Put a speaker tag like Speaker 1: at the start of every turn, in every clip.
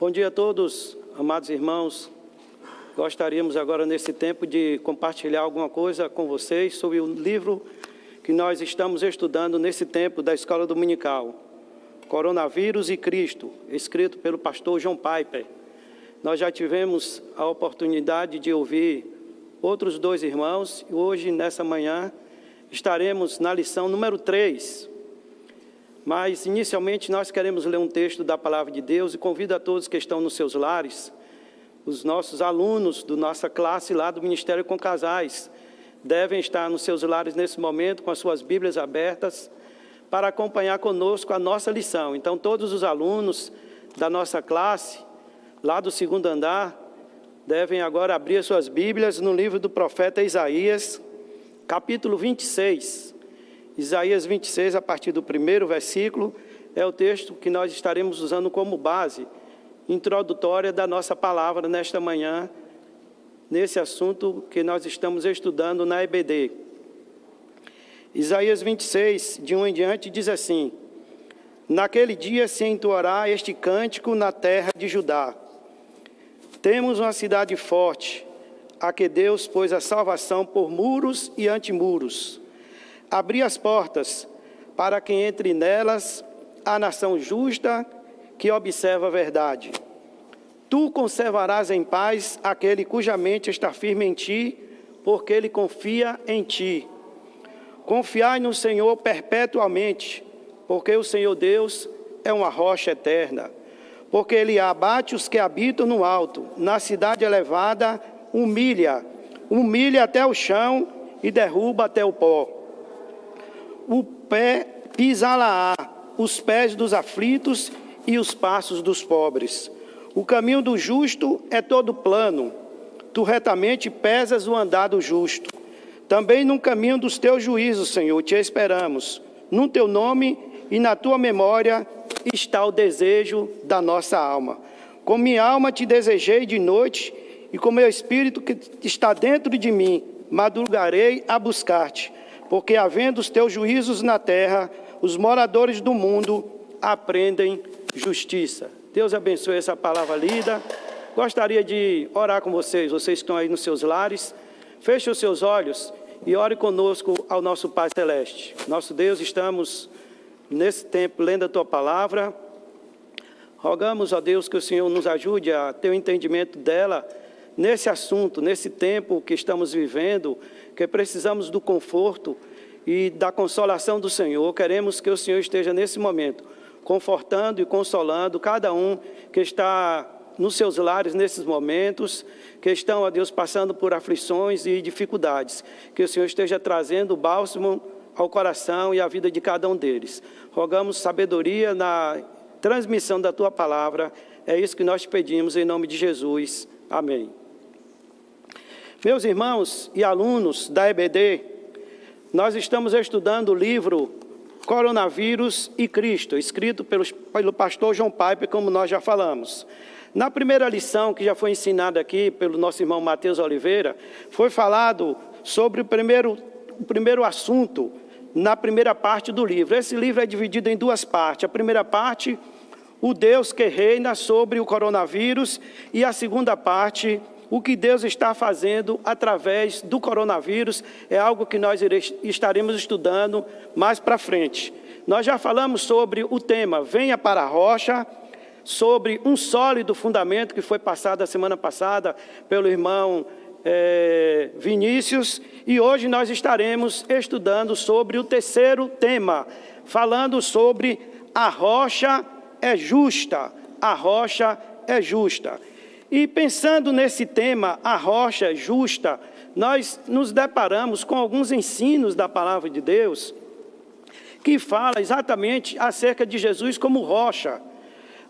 Speaker 1: Bom dia a todos, amados irmãos. Gostaríamos agora, nesse tempo, de compartilhar alguma coisa com vocês sobre o livro que nós estamos estudando nesse tempo da Escola Dominical, Coronavírus e Cristo, escrito pelo pastor John Piper. Nós já tivemos a oportunidade de ouvir outros dois irmãos e hoje, nessa manhã, estaremos na lição número 3. Mas, inicialmente, nós queremos ler um texto da Palavra de Deus e convido a todos que estão nos seus lares, os nossos alunos da nossa classe lá do Ministério com Casais, devem estar nos seus lares nesse momento com as suas Bíblias abertas para acompanhar conosco a nossa lição. Então, todos os alunos da nossa classe, lá do segundo andar, devem agora abrir as suas Bíblias no livro do profeta Isaías, capítulo 26. Isaías 26, a partir do primeiro versículo, é o texto que nós estaremos usando como base introdutória da nossa palavra nesta manhã, nesse assunto que nós estamos estudando na EBD. Isaías 26, de 1 em diante, diz assim: Naquele dia se entoará este cântico na terra de Judá. Temos uma cidade forte, a que Deus pôs a salvação por muros e antimuros. Abri as portas para que entre nelas a nação justa que observa a verdade. Tu conservarás em paz aquele cuja mente está firme em ti, porque ele confia em ti. Confiai no Senhor perpetuamente, porque o Senhor Deus é uma rocha eterna. Porque ele abate os que habitam no alto, na cidade elevada humilha até o chão e derruba até o pó. O pé pisá-la-á, os pés dos aflitos e os passos dos pobres. O caminho do justo é todo plano, tu retamente pesas o andar do justo. Também no caminho dos teus juízos, Senhor, te esperamos. No teu nome e na tua memória está o desejo da nossa alma. Com minha alma te desejei de noite, e com meu espírito que está dentro de mim, madrugarei a buscar-te. Porque, havendo os teus juízos na terra, os moradores do mundo aprendem justiça. Deus abençoe essa palavra lida. Gostaria de orar com vocês que estão aí nos seus lares. Feche os seus olhos e ore conosco ao nosso Pai Celeste. Nosso Deus, estamos nesse tempo lendo a Tua palavra. Rogamos a Deus que o Senhor nos ajude a ter o entendimento dela nesse assunto, nesse tempo que estamos vivendo, que precisamos do conforto e da consolação do Senhor. Queremos que o Senhor esteja nesse momento, confortando e consolando cada um que está nos seus lares nesses momentos, que estão, ó Deus, passando por aflições e dificuldades. Que o Senhor esteja trazendo bálsamo ao coração e à vida de cada um deles. Rogamos sabedoria na transmissão da Tua palavra. É isso que nós te pedimos em nome de Jesus. Amém. Meus irmãos e alunos da EBD, nós estamos estudando o livro Coronavírus e Cristo, escrito pelo pastor John Piper, como nós já falamos. Na primeira lição, que já foi ensinada aqui pelo nosso irmão Mateus Oliveira, foi falado sobre o primeiro assunto, na primeira parte do livro. Esse livro é dividido em duas partes. A primeira parte, o Deus que reina sobre o coronavírus, e a segunda parte, o que Deus está fazendo através do coronavírus. É algo que nós estaremos estudando mais para frente. Nós já falamos sobre o tema Venha para a Rocha, sobre um sólido fundamento que foi passado a semana passada pelo irmão Vinícius. E hoje nós estaremos estudando sobre o terceiro tema, falando sobre a rocha é justa. A rocha é justa. E pensando nesse tema, a rocha justa, nós nos deparamos com alguns ensinos da palavra de Deus que fala exatamente acerca de Jesus como rocha.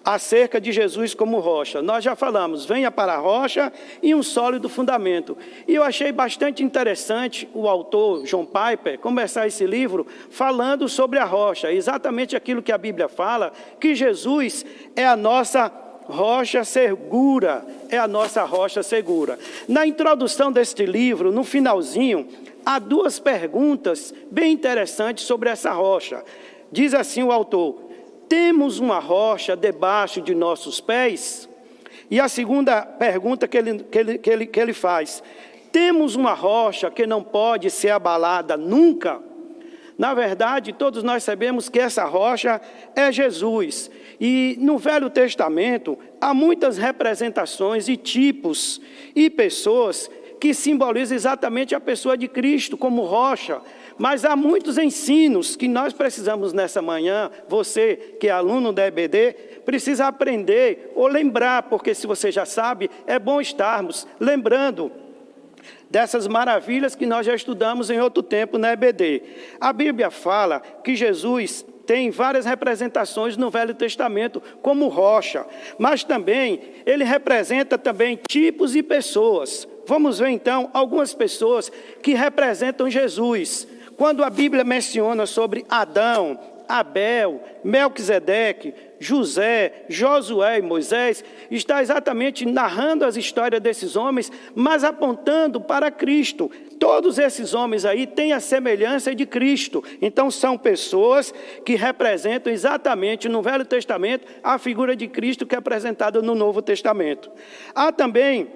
Speaker 1: Acerca de Jesus como rocha. Nós já falamos, venha para a rocha e um sólido fundamento. E eu achei bastante interessante o autor, John Piper, começar esse livro falando sobre a rocha. Exatamente aquilo que a Bíblia fala, que Jesus é a nossa rocha segura, é a nossa rocha segura. Na introdução deste livro, no finalzinho, há duas perguntas bem interessantes sobre essa rocha. Diz assim o autor: temos uma rocha debaixo de nossos pés? E a segunda pergunta que ele faz: temos uma rocha que não pode ser abalada nunca? Na verdade, todos nós sabemos que essa rocha é Jesus. E no Velho Testamento, há muitas representações e tipos e pessoas que simbolizam exatamente a pessoa de Cristo como rocha. Mas há muitos ensinos que nós precisamos nessa manhã, você que é aluno da EBD, precisa aprender ou lembrar, porque se você já sabe, é bom estarmos lembrando dessas maravilhas que nós já estudamos em outro tempo na EBD. A Bíblia fala que Jesus tem várias representações no Velho Testamento como rocha, mas também ele representa também tipos e pessoas. Vamos ver então algumas pessoas que representam Jesus. Quando a Bíblia menciona sobre Adão, Abel, Melquisedeque, José, Josué e Moisés, está exatamente narrando as histórias desses homens, mas apontando para Cristo. Todos esses homens aí têm a semelhança de Cristo. Então são pessoas que representam exatamente no Velho Testamento a figura de Cristo que é apresentada no Novo Testamento. Há também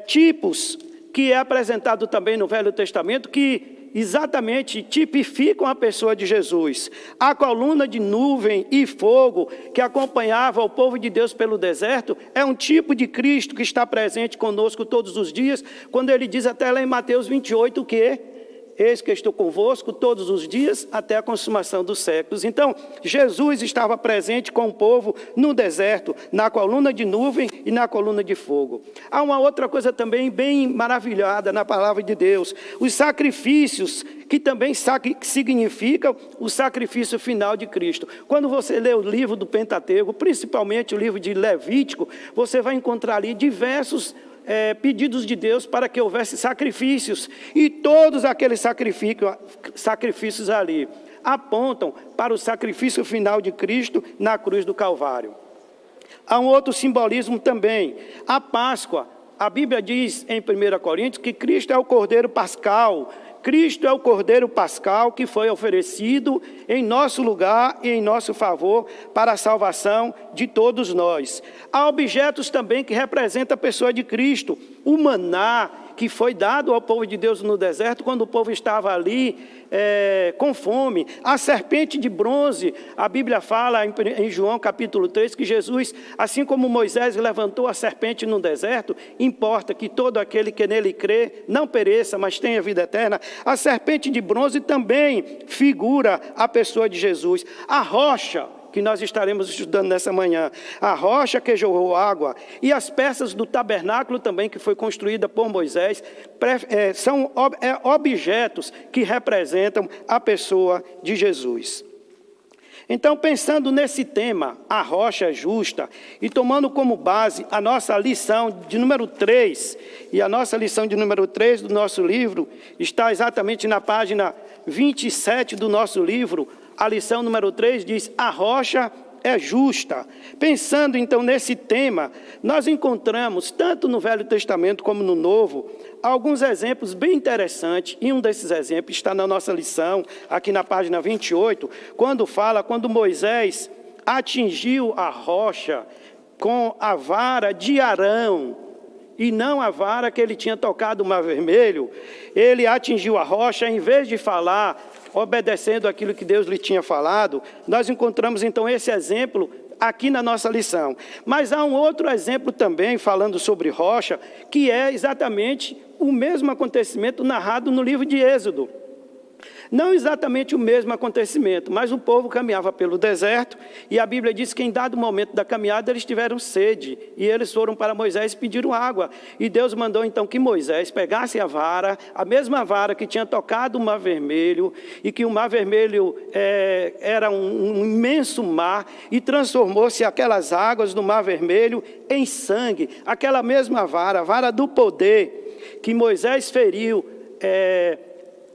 Speaker 1: tipos que é apresentado também no Velho Testamento que exatamente tipificam a pessoa de Jesus. A coluna de nuvem e fogo que acompanhava o povo de Deus pelo deserto é um tipo de Cristo que está presente conosco todos os dias, quando ele diz até lá em Mateus 28 o quê? Eis que estou convosco todos os dias até a consumação dos séculos. Então, Jesus estava presente com o povo no deserto, na coluna de nuvem e na coluna de fogo. Há uma outra coisa também bem maravilhada na palavra de Deus. Os sacrifícios, que também significam o sacrifício final de Cristo. Quando você lê o livro do Pentateuco, principalmente o livro de Levítico, você vai encontrar ali diversos pedidos de Deus para que houvesse sacrifícios, e todos aqueles sacrifícios ali apontam para o sacrifício final de Cristo na cruz do Calvário. Há um outro simbolismo também, a Páscoa. A Bíblia diz em 1 Coríntios que Cristo é o Cordeiro Pascal. Cristo é o Cordeiro Pascal que foi oferecido em nosso lugar e em nosso favor para a salvação de todos nós. Há objetos também que representam a pessoa de Cristo. O maná que foi dado ao povo de Deus no deserto quando o povo estava ali com fome. A serpente de bronze, a Bíblia fala em João capítulo 3 que Jesus, assim como Moisés levantou a serpente no deserto, importa que todo aquele que nele crê não pereça, mas tenha vida eterna. A serpente de bronze também figura a pessoa de Jesus. A rocha que nós estaremos estudando nessa manhã, a rocha que jorrou água, e as peças do tabernáculo também, que foi construída por Moisés, são objetos que representam a pessoa de Jesus. Então, pensando nesse tema, a rocha é justa, e tomando como base a nossa lição de número 3, e a nossa lição de número 3 do nosso livro está exatamente na página 27 do nosso livro. A lição número 3 diz: a rocha é justa. Pensando então nesse tema, nós encontramos, tanto no Velho Testamento como no Novo, alguns exemplos bem interessantes, e um desses exemplos está na nossa lição, aqui na página 28, quando Moisés atingiu a rocha com a vara de Arão, e não a vara que ele tinha tocado o Mar Vermelho. Ele atingiu a rocha, em vez de falar obedecendo aquilo que Deus lhe tinha falado. Nós encontramos então esse exemplo aqui na nossa lição. Mas há um outro exemplo também, falando sobre rocha, que é exatamente o mesmo acontecimento narrado no livro de Êxodo. Não exatamente o mesmo acontecimento, mas o povo caminhava pelo deserto, e a Bíblia diz que em dado momento da caminhada eles tiveram sede, e eles foram para Moisés e pediram água. E Deus mandou então que Moisés pegasse a vara, a mesma vara que tinha tocado o Mar Vermelho, e que o Mar Vermelho era um imenso mar, e transformou-se aquelas águas do Mar Vermelho em sangue. Aquela mesma vara, a vara do poder, que Moisés feriu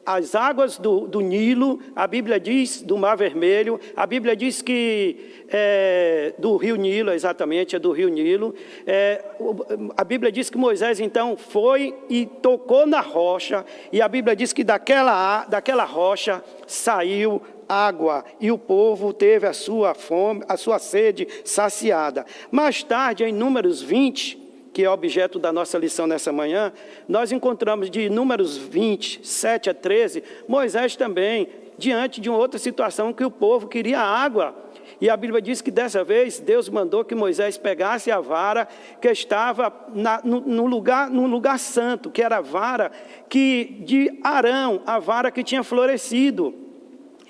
Speaker 1: as águas do Nilo, a Bíblia diz, do Mar Vermelho, a Bíblia diz que, do Rio Nilo, exatamente, é do Rio Nilo, a Bíblia diz que Moisés, então, foi e tocou na rocha, e a Bíblia diz que daquela rocha saiu água, e o povo teve a sua fome, a sua sede saciada. Mais tarde, em Números 20, que é objeto da nossa lição nessa manhã, nós encontramos de Números 20, 7 a 13, Moisés também, diante de uma outra situação que o povo queria água. E a Bíblia diz que dessa vez Deus mandou que Moisés pegasse a vara que estava no lugar santo, que era a vara de Arão, a vara que tinha florescido.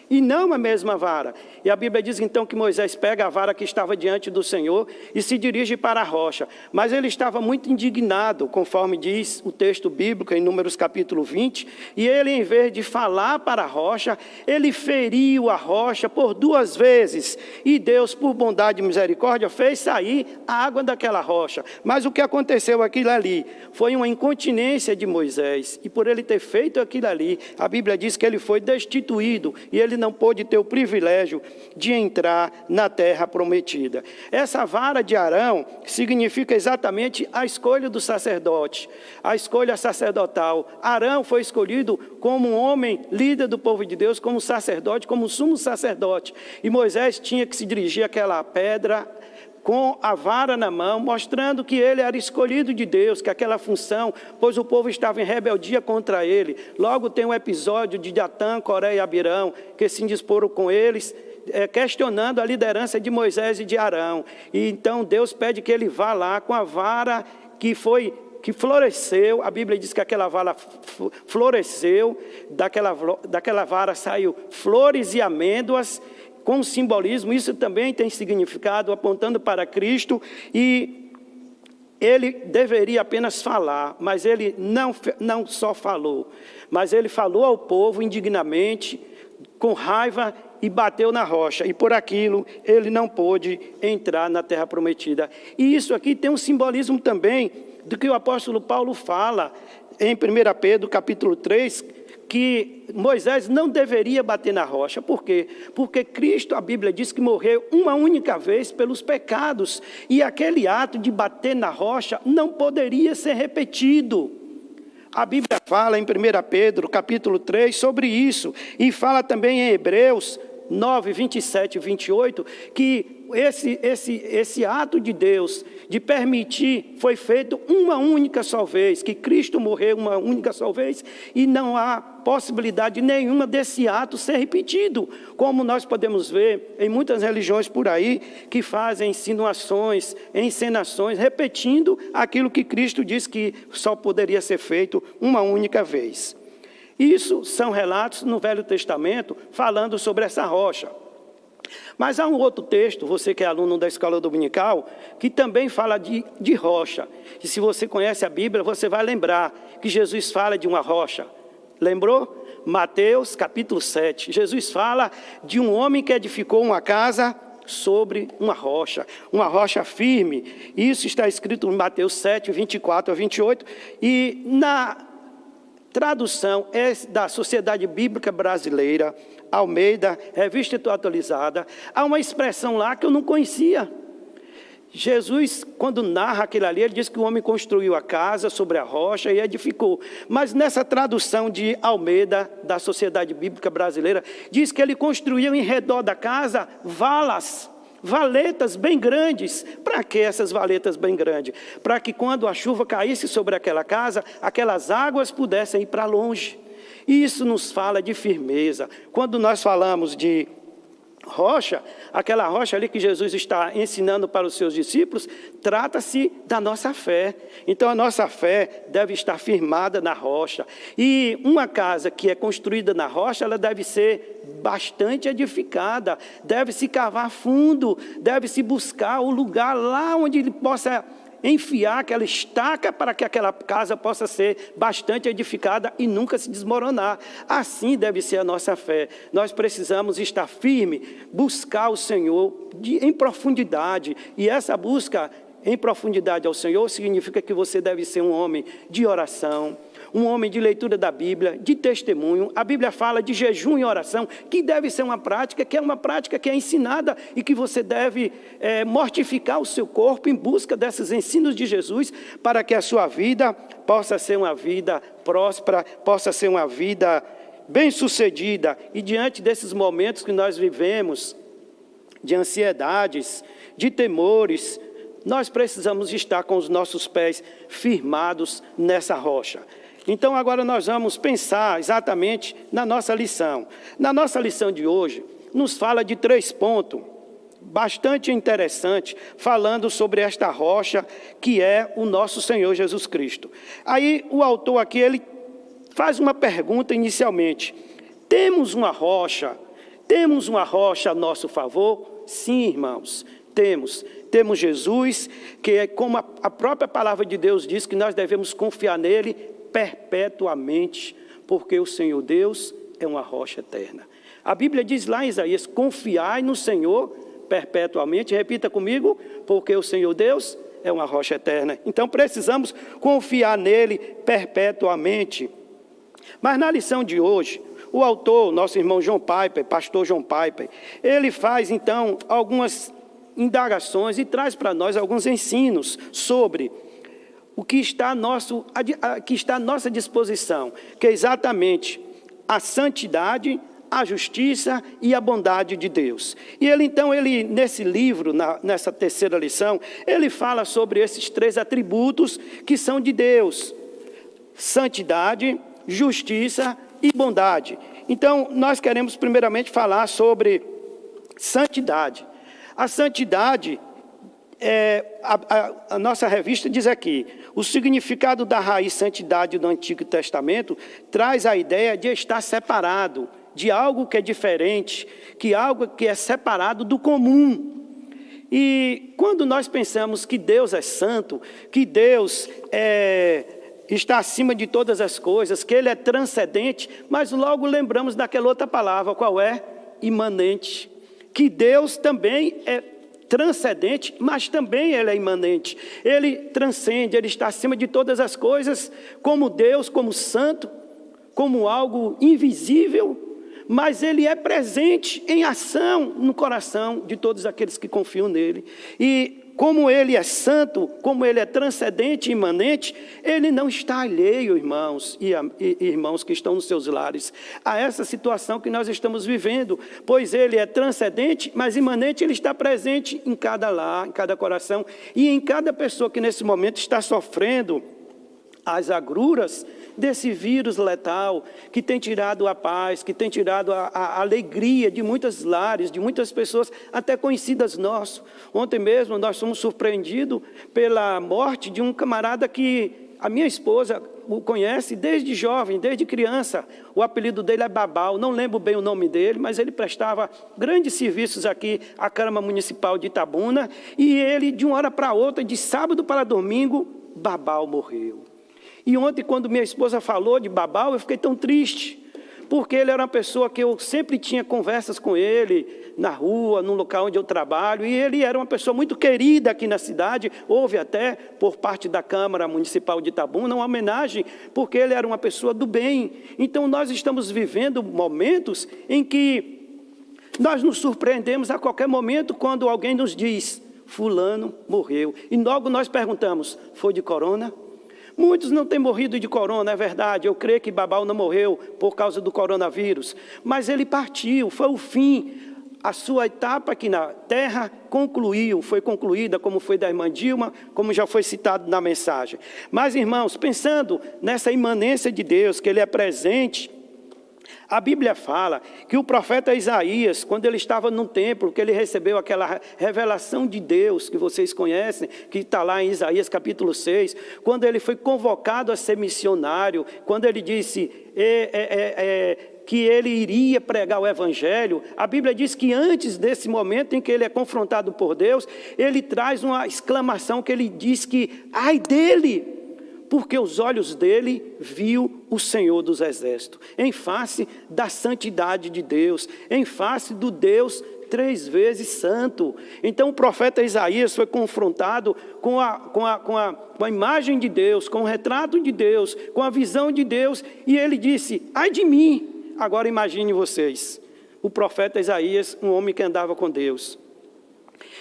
Speaker 1: E não a mesma vara. E a Bíblia diz então que Moisés pega a vara que estava diante do Senhor e se dirige para a rocha. Mas ele estava muito indignado, conforme diz o texto bíblico em Números capítulo 20. E ele, em vez de falar para a rocha, ele feriu a rocha por 2 vezes. E Deus, por bondade e misericórdia, fez sair a água daquela rocha. Mas o que aconteceu aquilo ali foi uma incontinência de Moisés. E por ele ter feito aquilo ali, a Bíblia diz que ele foi destituído e ele não pôde ter o privilégio de entrar na terra prometida. Essa vara de Arão significa exatamente a escolha do sacerdote, a escolha sacerdotal. Arão foi escolhido como um homem líder do povo de Deus, como sacerdote, como sumo sacerdote. E Moisés tinha que se dirigir àquela pedra com a vara na mão, mostrando que ele era escolhido de Deus, que aquela função, pois o povo estava em rebeldia contra ele. Logo tem um episódio de Datã, Coré e Abirão, que se indisporam com eles, questionando a liderança de Moisés e de Arão. E então Deus pede que ele vá lá com a vara que floresceu. A Bíblia diz que aquela vara floresceu, daquela vara saiu flores e amêndoas, com simbolismo. Isso também tem significado, apontando para Cristo, e ele deveria apenas falar, mas ele não só falou, mas ele falou ao povo indignamente, com raiva, e bateu na rocha, e por aquilo ele não pôde entrar na terra prometida. E isso aqui tem um simbolismo também do que o apóstolo Paulo fala em 1 Pedro capítulo 3, que Moisés não deveria bater na rocha. Por quê? Porque Cristo, a Bíblia diz que morreu uma única vez pelos pecados, e aquele ato de bater na rocha não poderia ser repetido. A Bíblia fala em 1 Pedro capítulo 3 sobre isso, e fala também em Hebreus 9, 27 e 28, que esse ato de Deus de permitir foi feito uma única só vez, que Cristo morreu uma única só vez, e não há possibilidade nenhuma desse ato ser repetido, como nós podemos ver em muitas religiões por aí, que fazem insinuações, encenações, repetindo aquilo que Cristo disse que só poderia ser feito uma única vez. Isso são relatos no Velho Testamento falando sobre essa rocha. Mas há um outro texto, você que é aluno da escola dominical, que também fala de rocha. E se você conhece a Bíblia, você vai lembrar que Jesus fala de uma rocha. Lembrou? Mateus capítulo 7. Jesus fala de um homem que edificou uma casa sobre uma rocha firme. Isso está escrito em Mateus 7, 24 a 28. E na tradução da Sociedade Bíblica Brasileira, Almeida, revista atualizada, há uma expressão lá que eu não conhecia. Jesus, quando narra aquilo ali, ele diz que o homem construiu a casa sobre a rocha e edificou. Mas nessa tradução de Almeida, da Sociedade Bíblica Brasileira, diz que ele construiu em redor da casa valetas bem grandes. Para que essas valetas bem grandes? Para que quando a chuva caísse sobre aquela casa, aquelas águas pudessem ir para longe. E isso nos fala de firmeza. Quando nós falamos de rocha, aquela rocha ali que Jesus está ensinando para os seus discípulos, trata-se da nossa fé. Então a nossa fé deve estar firmada na rocha. E uma casa que é construída na rocha, ela deve ser bastante edificada, deve-se cavar fundo, deve-se buscar o lugar lá onde ele possa enfiar aquela estaca para que aquela casa possa ser bastante edificada e nunca se desmoronar. Assim deve ser a nossa fé. Nós precisamos estar firme, buscar o Senhor em profundidade. E essa busca em profundidade ao Senhor significa que você deve ser um homem de oração, um homem de leitura da Bíblia, de testemunho. A Bíblia fala de jejum e oração, que deve ser uma prática, que é ensinada e que você deve mortificar o seu corpo em busca desses ensinos de Jesus, para que a sua vida possa ser uma vida próspera, possa ser uma vida bem-sucedida. E diante desses momentos que nós vivemos, de ansiedades, de temores, nós precisamos estar com os nossos pés firmados nessa rocha. Então agora nós vamos pensar exatamente na nossa lição. Na nossa lição de hoje, nos fala de 3 pontos, bastante interessante, falando sobre esta rocha que é o nosso Senhor Jesus Cristo. Aí o autor aqui, ele faz uma pergunta inicialmente: temos uma rocha a nosso favor? Sim, irmãos, temos Jesus, que é como a própria palavra de Deus diz, que nós devemos confiar nele perpetuamente, porque o Senhor Deus é uma rocha eterna. A Bíblia diz lá em Isaías: confiai no Senhor perpetuamente. Repita comigo: porque o Senhor Deus é uma rocha eterna. Então precisamos confiar nele perpetuamente. Mas na lição de hoje, o autor, nosso irmão John Piper, pastor John Piper, ele faz então algumas indagações e traz para nós alguns ensinos sobre o que está à nossa disposição, que é exatamente a santidade, a justiça e a bondade de Deus. E ele então, nesse livro, nessa terceira lição, ele fala sobre esses 3 atributos que são de Deus: santidade, justiça e bondade. Então, nós queremos primeiramente falar sobre santidade. A santidade, a nossa revista diz aqui, o significado da raiz santidade do Antigo Testamento traz a ideia de estar separado, de algo que é diferente, algo que é separado do comum. E quando nós pensamos que Deus é santo, que Deus está acima de todas as coisas, que Ele é transcendente, mas logo lembramos daquela outra palavra, qual é? Imanente. Que Deus também é transcendente, mas também Ele é imanente. Ele transcende, Ele está acima de todas as coisas, como Deus, como santo, como algo invisível, mas Ele é presente em ação no coração de todos aqueles que confiam nele. E como Ele é santo, como Ele é transcendente e imanente, Ele não está alheio, irmãos e irmãos que estão nos seus lares, a essa situação que nós estamos vivendo, pois Ele é transcendente, mas imanente. Ele está presente em cada lar, em cada coração e em cada pessoa que nesse momento está sofrendo as agruras desse vírus letal, que tem tirado a paz, que tem tirado a alegria de muitos lares, de muitas pessoas, até conhecidas nossas. Ontem mesmo nós fomos surpreendidos pela morte de um camarada que a minha esposa o conhece desde jovem, desde criança. O apelido dele é Babal, não lembro bem o nome dele, mas ele prestava grandes serviços aqui à Câmara Municipal de Itabuna, e ele, de uma hora para outra, de sábado para domingo, Babal morreu. E ontem, quando minha esposa falou de Babal, eu fiquei tão triste, porque ele era uma pessoa que eu sempre tinha conversas com ele, na rua, no local onde eu trabalho, e ele era uma pessoa muito querida aqui na cidade. Houve até, por parte da Câmara Municipal de Itabuna, uma homenagem, porque ele era uma pessoa do bem. Então, nós estamos vivendo momentos em que nós nos surpreendemos a qualquer momento, quando alguém nos diz: fulano morreu, e logo nós perguntamos: foi de corona? Muitos não têm morrido de corona, é verdade. Eu creio que Babal não morreu por causa do coronavírus, mas ele partiu, foi o fim. A sua etapa aqui na terra foi concluída, como foi da irmã Dilma, como já foi citado na mensagem. Mas, irmãos, pensando nessa imanência de Deus, que Ele é presente, a Bíblia fala que o profeta Isaías, quando ele estava no templo, que ele recebeu aquela revelação de Deus, que vocês conhecem, que está lá em Isaías capítulo 6, quando ele foi convocado a ser missionário, quando ele disse que ele iria pregar o Evangelho, a Bíblia diz que antes desse momento em que ele é confrontado por Deus, ele traz uma exclamação que ele diz que, ai dele, porque os olhos dele viu o Senhor dos Exércitos, em face da santidade de Deus, em face do Deus 3 vezes santo. Então o profeta Isaías foi confrontado com a imagem de Deus, com o retrato de Deus, com a visão de Deus, e ele disse: ai de mim. Agora imagine vocês, o profeta Isaías, um homem que andava com Deus.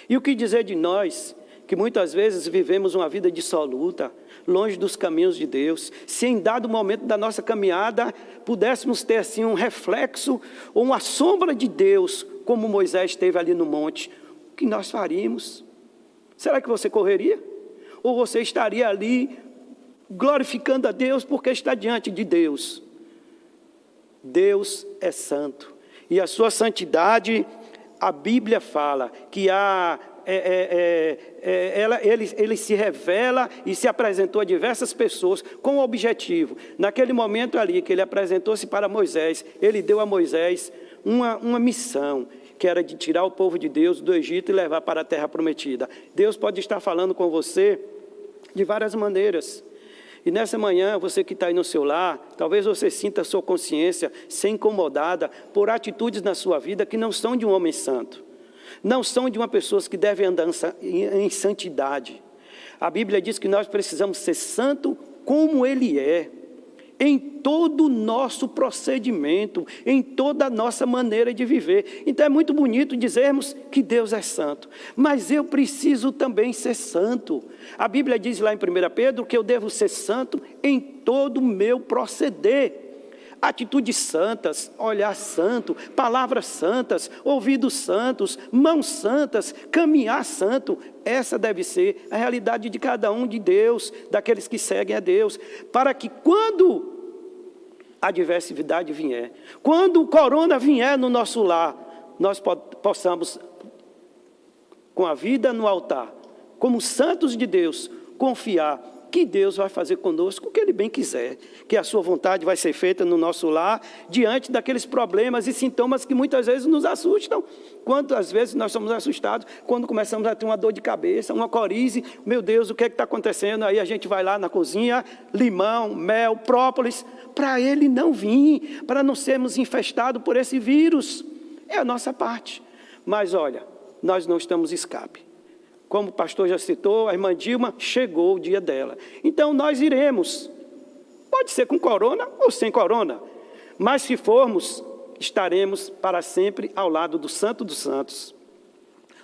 Speaker 1: E o que dizer de nós, que muitas vezes vivemos uma vida dissoluta, longe dos caminhos de Deus, se em dado momento da nossa caminhada pudéssemos ter assim um reflexo ou uma sombra de Deus, como Moisés teve ali no monte, o que nós faríamos? Será que você correria? Ou você estaria ali glorificando a Deus porque está diante de Deus? Deus é santo, e a sua santidade, a Bíblia fala que ele se revela e se apresentou a diversas pessoas com o objetivo. Naquele momento ali que ele apresentou-se para Moisés, ele deu a Moisés uma missão, que era de tirar o povo de Deus do Egito e levar para a terra prometida. Deus pode estar falando com você de várias maneiras. E nessa manhã, você que está aí no seu lar, talvez você sinta a sua consciência ser incomodada por atitudes na sua vida que não são de um homem santo. Não são de uma pessoa que deve andar em santidade. A Bíblia diz que nós precisamos ser santo como Ele é, em todo o nosso procedimento, em toda a nossa maneira de viver. Então é muito bonito dizermos que Deus é santo, mas eu preciso também ser santo. A Bíblia diz lá em 1 Pedro que eu devo ser santo em todo o meu proceder. Atitudes santas, olhar santo, palavras santas, ouvidos santos, mãos santas, caminhar santo. Essa deve ser a realidade de cada um de Deus, daqueles que seguem a Deus, para que quando a adversidade vier, quando o corona vier no nosso lar, nós possamos, com a vida no altar, como santos de Deus, confiar que Deus vai fazer conosco o que Ele bem quiser, que a sua vontade vai ser feita no nosso lar, diante daqueles problemas e sintomas que muitas vezes nos assustam. Quantas vezes nós somos assustados quando começamos a ter uma dor de cabeça, uma corize, meu Deus, o que é que está acontecendo? Aí a gente vai lá na cozinha, limão, mel, própolis, para ele não vir, para não sermos infestados por esse vírus. É a nossa parte. Mas olha, nós não estamos escape. Como o pastor já citou, a irmã Dilma, chegou o dia dela. Então nós iremos, pode ser com corona ou sem corona, mas se formos, estaremos para sempre ao lado do Santo dos Santos,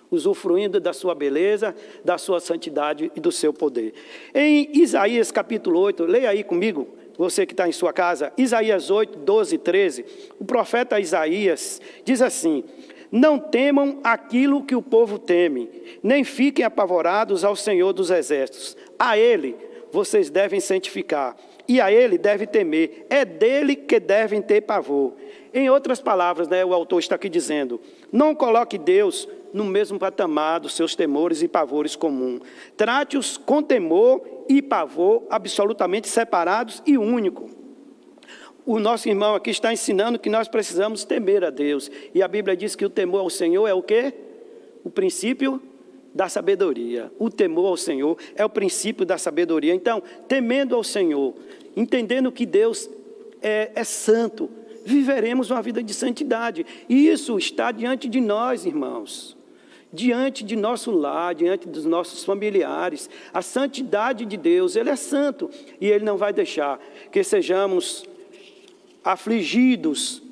Speaker 1: usufruindo da sua beleza, da sua santidade e do seu poder. Em Isaías capítulo 8, leia aí comigo, você que está em sua casa, Isaías 8, 12 e 13, o profeta Isaías diz assim: não temam aquilo que o povo teme, nem fiquem apavorados ao Senhor dos Exércitos. A Ele vocês devem santificar, e a Ele devem temer. É dele que devem ter pavor. Em outras palavras, o autor está aqui dizendo: não coloque Deus no mesmo patamar dos seus temores e pavores comuns. Trate-os com temor e pavor absolutamente separados e únicos. O nosso irmão aqui está ensinando que nós precisamos temer a Deus. E a Bíblia diz que o temor ao Senhor é o quê? O princípio da sabedoria. O temor ao Senhor é o princípio da sabedoria. Então, temendo ao Senhor, entendendo que Deus é santo, viveremos uma vida de santidade. E isso está diante de nós, irmãos. Diante de nosso lar, diante dos nossos familiares. A santidade de Deus, Ele é santo. E Ele não vai deixar que sejamos afligidos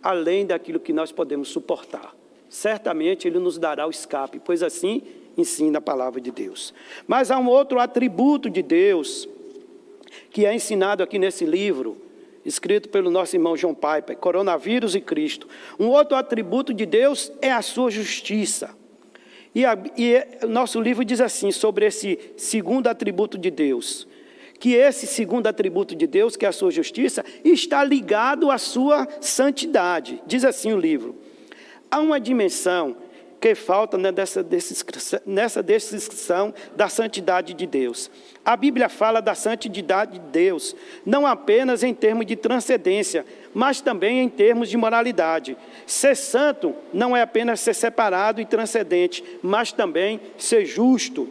Speaker 1: além daquilo que nós podemos suportar. Certamente Ele nos dará o escape, pois assim ensina a palavra de Deus. Mas há um outro atributo de Deus que é ensinado aqui nesse livro, escrito pelo nosso irmão John Piper, Coronavírus e Cristo. Um outro atributo de Deus é a sua justiça. E o nosso livro diz assim, sobre esse segundo atributo de Deus, que esse segundo atributo de Deus, que é a sua justiça, está ligado à sua santidade. Diz assim o livro: há uma dimensão que falta nessa descrição da santidade de Deus. A Bíblia fala da santidade de Deus, não apenas em termos de transcendência, mas também em termos de moralidade. Ser santo não é apenas ser separado e transcendente, mas também ser justo.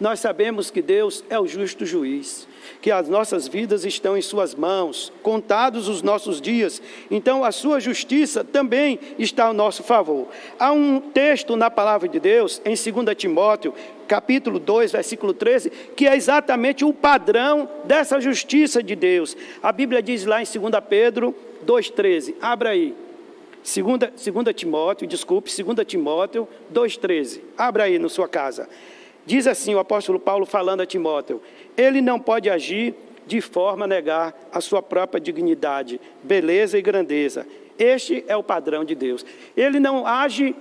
Speaker 1: Nós sabemos que Deus é o justo juiz, que as nossas vidas estão em suas mãos, contados os nossos dias, então a sua justiça também está ao nosso favor. Há um texto na palavra de Deus, em 2 Timóteo, capítulo 2, versículo 13, que é exatamente o padrão dessa justiça de Deus. A Bíblia diz lá em 2 Pedro 2,13, abra aí. 2 Timóteo 2,13, abra aí na sua casa. Diz assim o apóstolo Paulo falando a Timóteo: ele não pode agir de forma a negar a sua própria dignidade, beleza e grandeza. Este é o padrão de Deus. Ele não age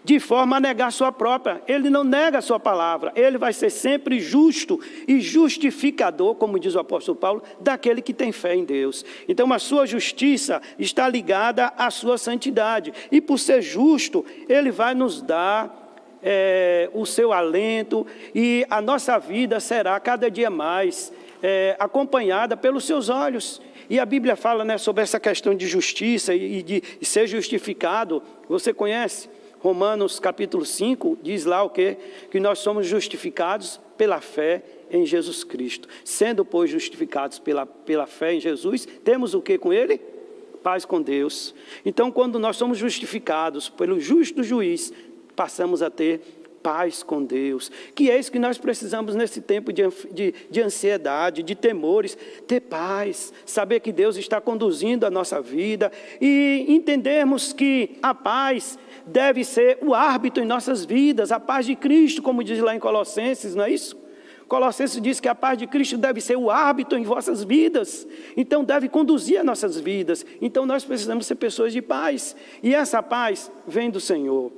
Speaker 1: de forma a negar a sua própria, ele não nega a sua palavra, ele vai ser sempre justo e justificador, como diz o apóstolo Paulo, daquele que tem fé em Deus. Então a sua justiça está ligada à sua santidade, e por ser justo, ele vai nos dar o seu alento, e a nossa vida será cada dia mais acompanhada pelos seus olhos. E a Bíblia fala, né, sobre essa questão de justiça e de ser justificado. Você conhece? Romanos capítulo 5 diz lá o quê? Que nós somos justificados pela fé em Jesus Cristo. Sendo, pois, justificados pela fé em Jesus, temos o quê com Ele? Paz com Deus. Então, quando nós somos justificados pelo justo juiz, passamos a ter paz com Deus, que é isso que nós precisamos nesse tempo de ansiedade, de temores, ter paz, saber que Deus está conduzindo a nossa vida e entendermos que a paz deve ser o árbitro em nossas vidas, a paz de Cristo, como diz lá em Colossenses, não é isso? Colossenses diz que a paz de Cristo deve ser o árbitro em vossas vidas, então deve conduzir as nossas vidas. Então nós precisamos ser pessoas de paz, e essa paz vem do Senhor,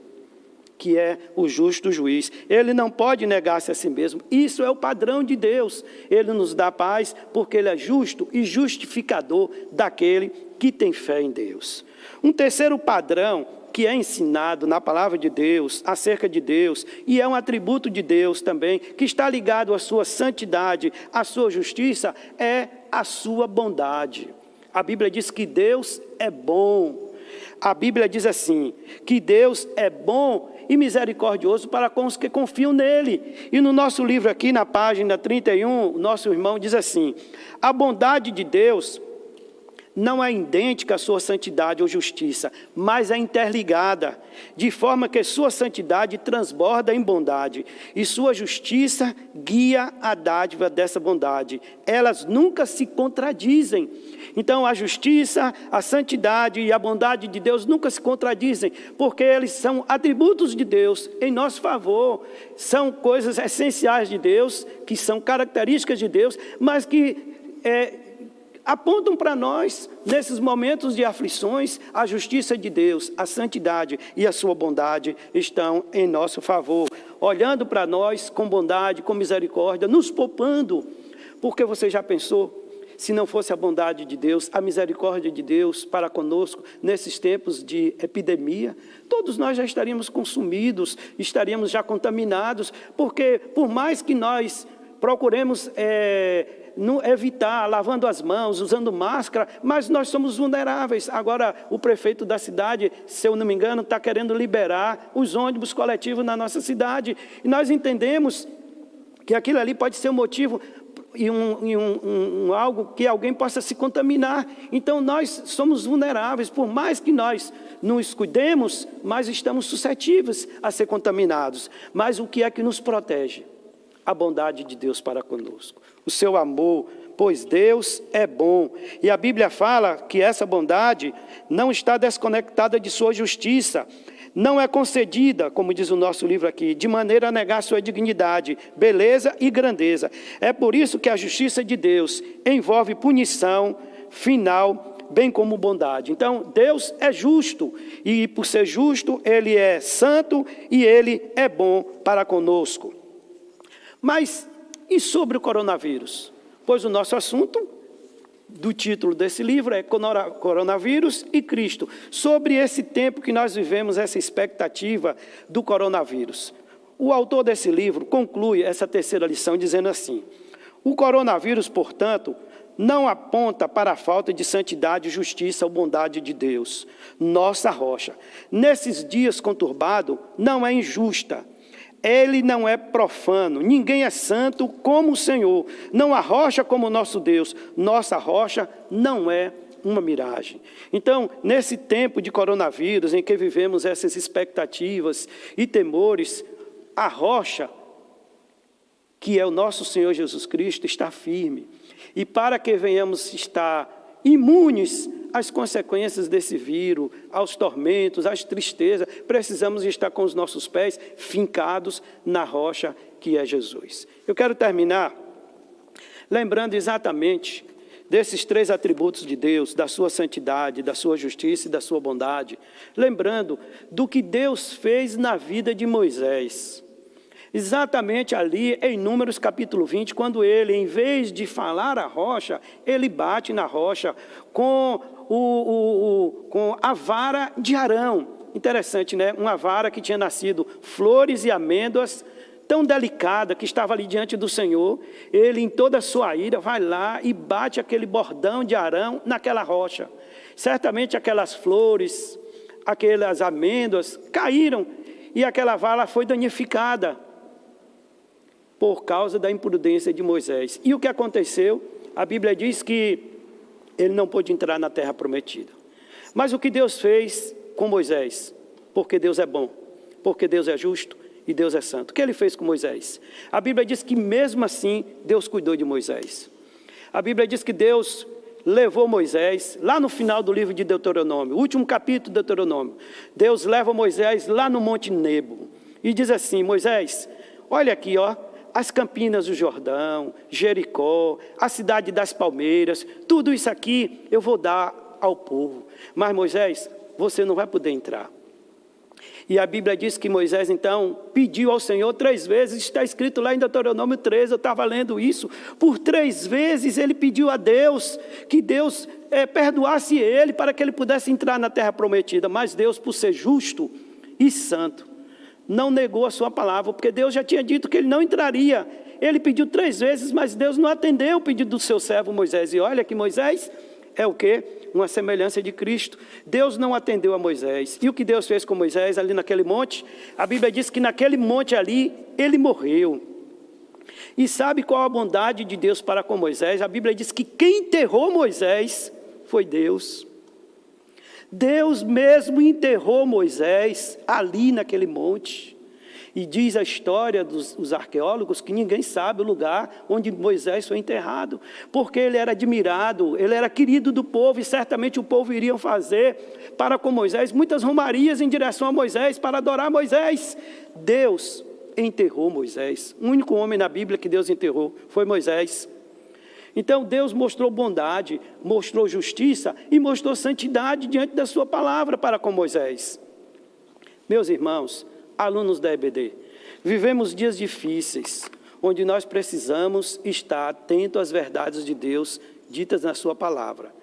Speaker 1: que é o justo juiz. Ele não pode negar-se a si mesmo. Isso é o padrão de Deus. Ele nos dá paz porque Ele é justo e justificador daquele que tem fé em Deus. Um terceiro padrão que é ensinado na palavra de Deus, acerca de Deus, e é um atributo de Deus também, que está ligado à sua santidade, à sua justiça, é a sua bondade. A Bíblia diz que Deus é bom. A Bíblia diz assim, que Deus é bom e misericordioso para com os que confiam nele. E no nosso livro aqui, na página 31, nosso irmão diz assim: a bondade de Deus não é idêntica à sua santidade ou justiça, mas é interligada, de forma que sua santidade transborda em bondade, e sua justiça guia a dádiva dessa bondade. Elas nunca se contradizem. Então a justiça, a santidade e a bondade de Deus nunca se contradizem, porque eles são atributos de Deus em nosso favor, são coisas essenciais de Deus, que são características de Deus, mas que apontam para nós, nesses momentos de aflições, a justiça de Deus, a santidade e a sua bondade estão em nosso favor, olhando para nós com bondade, com misericórdia, nos poupando. Porque você já pensou, se não fosse a bondade de Deus, a misericórdia de Deus para conosco, nesses tempos de epidemia, todos nós já estaríamos consumidos, estaríamos já contaminados, porque por mais que nós procuremos evitar, lavando as mãos, usando máscara, mas nós somos vulneráveis. Agora, o prefeito da cidade, se eu não me engano, está querendo liberar os ônibus coletivos na nossa cidade, e nós entendemos que aquilo ali pode ser um motivo e algo que alguém possa se contaminar. Então nós somos vulneráveis, por mais que nós nos cuidemos, mas estamos suscetíveis a ser contaminados. Mas o que é que nos protege? A bondade de Deus para conosco, o seu amor, pois Deus é bom. E a Bíblia fala que essa bondade não está desconectada de sua justiça, não é concedida, como diz o nosso livro aqui, de maneira a negar sua dignidade, beleza e grandeza. É por isso que a justiça de Deus envolve punição final, bem como bondade. Então, Deus é justo, e por ser justo, Ele é santo e Ele é bom para conosco. Mas, e sobre o coronavírus? Pois o nosso assunto do título desse livro é Coronavírus e Cristo. Sobre esse tempo que nós vivemos, essa expectativa do coronavírus. O autor desse livro conclui essa terceira lição dizendo assim: o coronavírus, portanto, não aponta para a falta de santidade, justiça ou bondade de Deus, nossa rocha. Nesses dias conturbados, não é injusta. Ele não é profano, ninguém é santo como o Senhor. Não há rocha como o nosso Deus. Nossa rocha não é uma miragem. Então, nesse tempo de coronavírus, em que vivemos essas expectativas e temores, a rocha, que é o nosso Senhor Jesus Cristo, está firme. E para que venhamos estar imunes às consequências desse vírus, aos tormentos, às tristezas, precisamos estar com os nossos pés fincados na rocha que é Jesus. Eu quero terminar lembrando exatamente desses 3 atributos de Deus, da sua santidade, da sua justiça e da sua bondade, lembrando do que Deus fez na vida de Moisés. Exatamente ali em Números capítulo 20, quando ele, em vez de falar a rocha, ele bate na rocha com a vara de Arão. Interessante, né? Uma vara que tinha nascido flores e amêndoas, tão delicada, que estava ali diante do Senhor. Ele, em toda a sua ira, vai lá e bate aquele bordão de Arão naquela rocha. Certamente aquelas flores, aquelas amêndoas caíram e aquela vara foi danificada por causa da imprudência de Moisés. E o que aconteceu? A Bíblia diz que ele não pôde entrar na terra prometida. Mas o que Deus fez com Moisés? Porque Deus é bom, porque Deus é justo e Deus é santo. O que ele fez com Moisés? A Bíblia diz que mesmo assim Deus cuidou de Moisés. A Bíblia diz que Deus levou Moisés, lá no final do livro de Deuteronômio, o último capítulo de Deuteronômio, Deus leva Moisés lá no Monte Nebo e diz assim: Moisés, olha aqui, ó, as campinas do Jordão, Jericó, a cidade das palmeiras, tudo isso aqui eu vou dar ao povo. Mas Moisés, você não vai poder entrar. E a Bíblia diz que Moisés então pediu ao Senhor 3 vezes, está escrito lá em Deuteronômio 13, eu estava lendo isso, por 3 vezes ele pediu a Deus, que Deus perdoasse ele para que ele pudesse entrar na terra prometida. Mas Deus, por ser justo e santo, não negou a sua palavra, porque Deus já tinha dito que ele não entraria. Ele pediu 3 vezes, mas Deus não atendeu o pedido do seu servo Moisés. E olha que Moisés é o quê? Uma semelhança de Cristo. Deus não atendeu a Moisés. E o que Deus fez com Moisés ali naquele monte? A Bíblia diz que naquele monte ali, ele morreu. E sabe qual a bondade de Deus para com Moisés? A Bíblia diz que quem enterrou Moisés foi Deus. Deus mesmo enterrou Moisés ali naquele monte. E diz a história dos arqueólogos que ninguém sabe o lugar onde Moisés foi enterrado, porque ele era admirado, ele era querido do povo, e certamente o povo iria fazer para com Moisés muitas romarias em direção a Moisés, para adorar Moisés. Deus enterrou Moisés. O único homem na Bíblia que Deus enterrou foi Moisés. Então Deus mostrou bondade, mostrou justiça e mostrou santidade diante da sua palavra para com Moisés. Meus irmãos, alunos da EBD, vivemos dias difíceis, onde nós precisamos estar atentos às verdades de Deus ditas na sua palavra.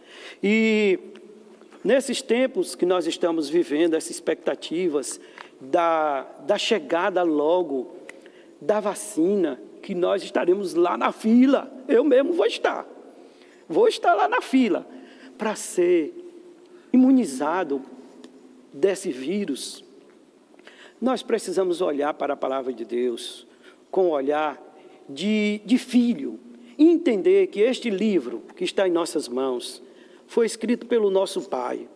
Speaker 1: E nesses tempos que nós estamos vivendo, essas expectativas da chegada logo da vacina, que nós estaremos lá na fila, eu mesmo vou estar lá na fila, para ser imunizado desse vírus. Nós precisamos olhar para a palavra de Deus com o olhar de filho, e entender que este livro que está em nossas mãos foi escrito pelo nosso Pai,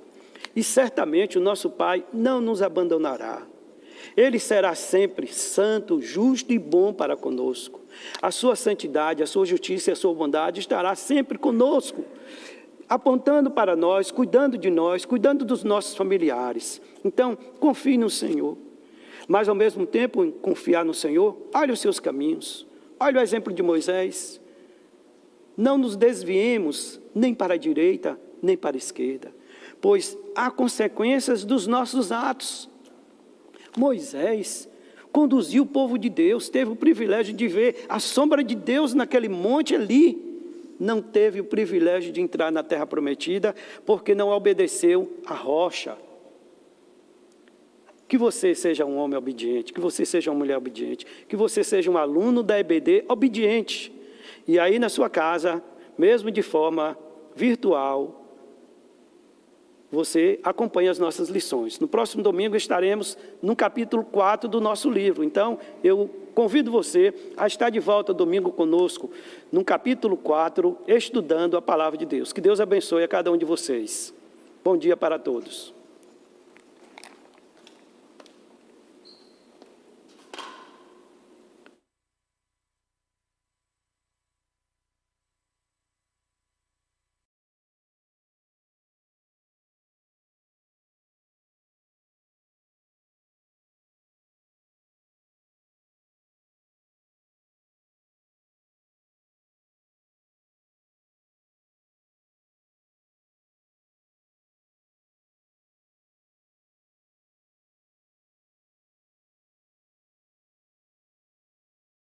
Speaker 1: e certamente o nosso Pai não nos abandonará. Ele será sempre santo, justo e bom para conosco. A sua santidade, a sua justiça e a sua bondade estará sempre conosco, apontando para nós, cuidando de nós, cuidando dos nossos familiares. Então, confie no Senhor. Mas, ao mesmo tempo, em confiar no Senhor, olhe os seus caminhos. Olhe o exemplo de Moisés. Não nos desviemos nem para a direita, nem para a esquerda, pois há consequências dos nossos atos. Moisés conduziu o povo de Deus, teve o privilégio de ver a sombra de Deus naquele monte ali. Não teve o privilégio de entrar na terra prometida, porque não obedeceu à rocha. Que você seja um homem obediente, que você seja uma mulher obediente, que você seja um aluno da EBD obediente. E aí na sua casa, mesmo de forma virtual, você acompanhe as nossas lições. No próximo domingo estaremos no capítulo 4 do nosso livro. Então, eu convido você a estar de volta domingo conosco, no capítulo 4, estudando a palavra de Deus. Que Deus abençoe a cada um de vocês. Bom dia para todos.